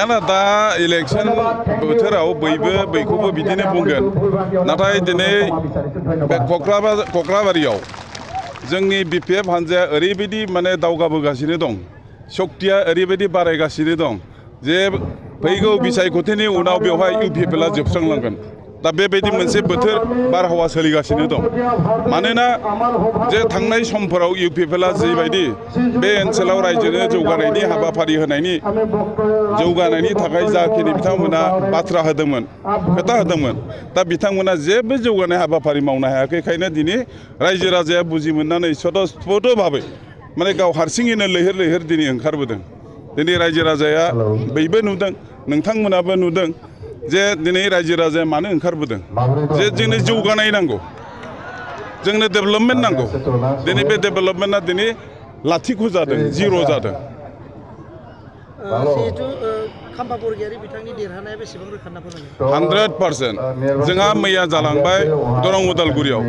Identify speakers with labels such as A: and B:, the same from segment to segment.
A: थिगानो दा इलेक्शन बोथोराव बयखौबो बिदिनो बुंगोन नाथाय दिनै बे कक्राबारियाव जोंनि बिपिएफ हान्जाया ओरैबायदि माने दावगाबोगासिनो दं शक्तिया ओरैबायदि बारायगासिनो दं जे फैगौ बिसायख'थिनि उनाव बेवहाय इउपिपिएलआ जोबस्रांलांगोन दा बेबायदि मोनसे बोथोर बारहावा सोलिगासिनो दं मानोना जे थांनाय समफोराव इउपिपिएलआ जिबायदि बे ओनसोलाव रायजोनो जौगानायनि हाबाफारि होनायनि जौगानायनि थाखाय जाखिनि बिथांमोना बाथ्रा होदोंमोन खोथा होदोंमोन दा बिथांमोना जेबो जौगानाय हाबाफारि मावनो हायाखैखायनो दिनै रायजो राजाया बुजि मोननानै स्वतस्फुर्त भाबै माने गाव हारसिङैनो लैहोर लैहोर दिनै ओंखारबोदों दिनै रायजो राजाया बयबो नुदों नोंथांमोनाबो नुदों जे दिनै रायजो राजाया मानो ओंखारबोदों जे जोंनो जौगानाय नांगौ जोंनो डेभेलपमेन्ट नांगौ दिनै बे डेभेलपमेन्टआ दिनै लाथिख' जादों जिर' जादों
B: जिहेतु खाम्फा बरगयारि बिथांनि देरहानाया बेसेबां रोखा होनना फोरमायो
A: 100% जोंहा मैया जालांबाय दरं उदालगुरियाव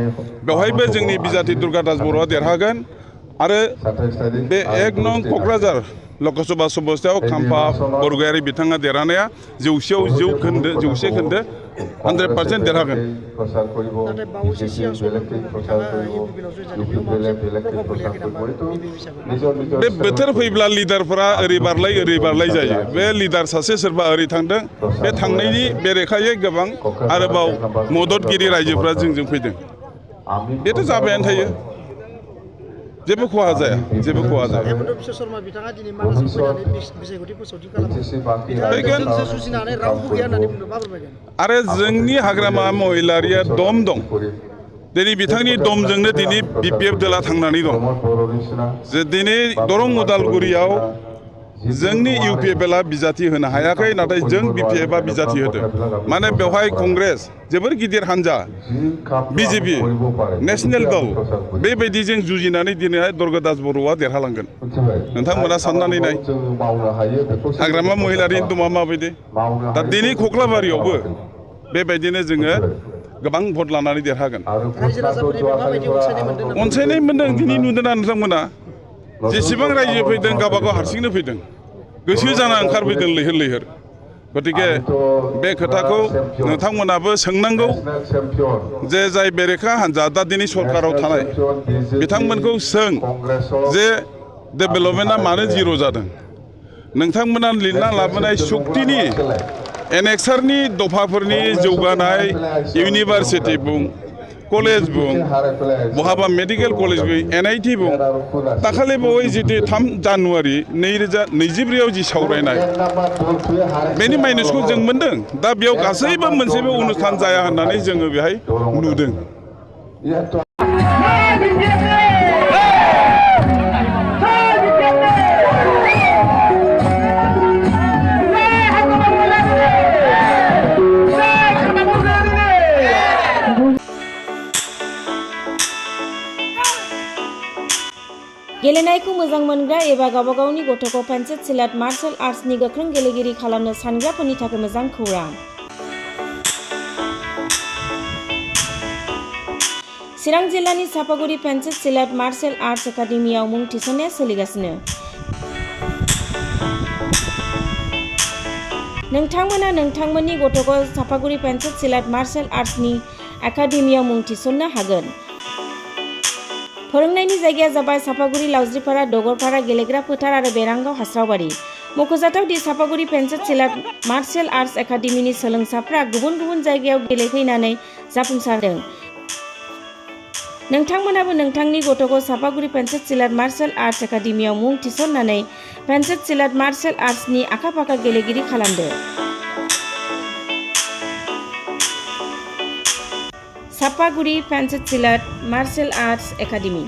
A: बेवहायबो जोंनि बिजाथि दुर्गादास बर'आ देरहागोन आरो बे 1 नं क'क्राझार लकसभा समस्तियाव खाम्फा बरगयारि बिथाङा देरहानाया 100% खोन्दो 100% देरहागोन
B: नाथाय बावैसो सिगां समाव बिथाङा इउपिपिएलआव जइन जादों बेयाव माबा प्रभाब गोलैयाखै नामा नैबे हिसाबै
A: बे बोथोर फैब्ला लिडारफोरा ओरै बारलाय जायो बे लिडार सासे सोरबा ओरै थांदों बे थांनायनि बेरेखायै गोबां आरोबाव मददगिरि रायजोफ्रा जोंजों फैदों बेथ' जाबायानो थायो जेबो खहा जाया
B: हेमन्त बिश्व शर्मा बिथाङा दिनै मानासाव फैनानै बिसायख'थि फोसावथि खालामदों जोंजों जुजिनानै रावबो गैया होननानै बुंदों मा फोरमायगोन
A: आरो जोंनि हाग्रामा महिलारिया दम दं दिनै बिथांनि दमजोंनो दिनै बिपिएफ दला थांनानै दं जे दिनै दरं उदालगुरियाव जोंनि इउपिपिएलआ बिजाथि होनो हायाखै नाथाय जों बिपिएफआ बिजाथि होदों माने बेवहाय कंग्रेस जोबोर गिदिर हान्जा बिजेपि नेशनेल दल बेबायदिजों जुजिनानै दिनैहाय दुर्गादास बर'आ देरहालांगोन नोंथांमोना साननानै नाय हाग्रामा महिलारिनि दमा माबायदि दा दिनै कक्लाबारियावबो बेबायदिनो जोङो गोबां भट लानानै देरहागोन अनसायनाय मोनदों दिनै नुदोंना नोंथांमोना जेसेबां रायजो फैदों गावबागाव हारसिंनो फैदों गोसो जाना ओंखारफैदों लैहोर गतिके बे खोथाखौ नोंथांमोनाबो सोंनांगौ जे जाय बेरेखा हान्जा दा दिनै सरकाराव थानाय बिथांमोनखौ सों जे डेभेलपमेन्टआ मानो जिर' जादों नोंथांमोना लिरना लाबोनाय सक्तिनि एनेक्सारनि दफाफोरनि जौगानाय इउनिभार्सिटि बुं कलेज बुं बहाबा मेडिकेल कलेज बुं NIT बुं दाखालि बावै जितु 3 जानुवारि 2024 जि सावरायनाय बेनि माइनासखौ जों मोनदों दा बेयाव गासैबो मोनसेबो अनुस्थान जाया होननानै जोङो बेहाय नुदों
C: गेलेनायखौ मोजां मोनग्रा एबा गावबा गावनि गथ'खौ पेन्सिल सिलाट मार्शल आर्ट्सनि गोख्रों गेलेगिरि खालामनो सानग्राफोरनि थाखाय मोजां खौरां चिरां जिल्लानि सापागुरि पेन्सिल सिलाट मार्शल आर्ट्स एकाडेमियाव मुं थिसननाया सोलिगासिनो नोंथांमोना नोंथांमोननि गथ'खौ सापागुरि पेन्सिल सिलाट मार्शल आर्ट्सनि एकाडेमियाव मुं थिसननो हागोन फोरोंनायनि जायगाया जाबाय सापागुरि लावज्रिपारा दगरपारा गेलेग्रा फोथार आरो बेरांगाव हास्रावबारि मख'जाथाव दि सापागुरि पेन्सिल सिलाट मार्शल आर्ट्स एकाडेमिनि सोलोंसाफ्रा गुबुन गुबुन जायगायाव गेलेफैनानै जाफुंसारदों नोंथांमोनाबो नोंथांनि गथ'खौ सापागुरि पेन्सिल सिलाट मार्शल आर्ट्स एकाडेमियाव मुं थिसननानै पेन्सिल सिलाट मार्शल आर्ट्सनि आखा-फाखा गेलेगिरि खालामदो Sapaguri pencil सिलाट martial arts academy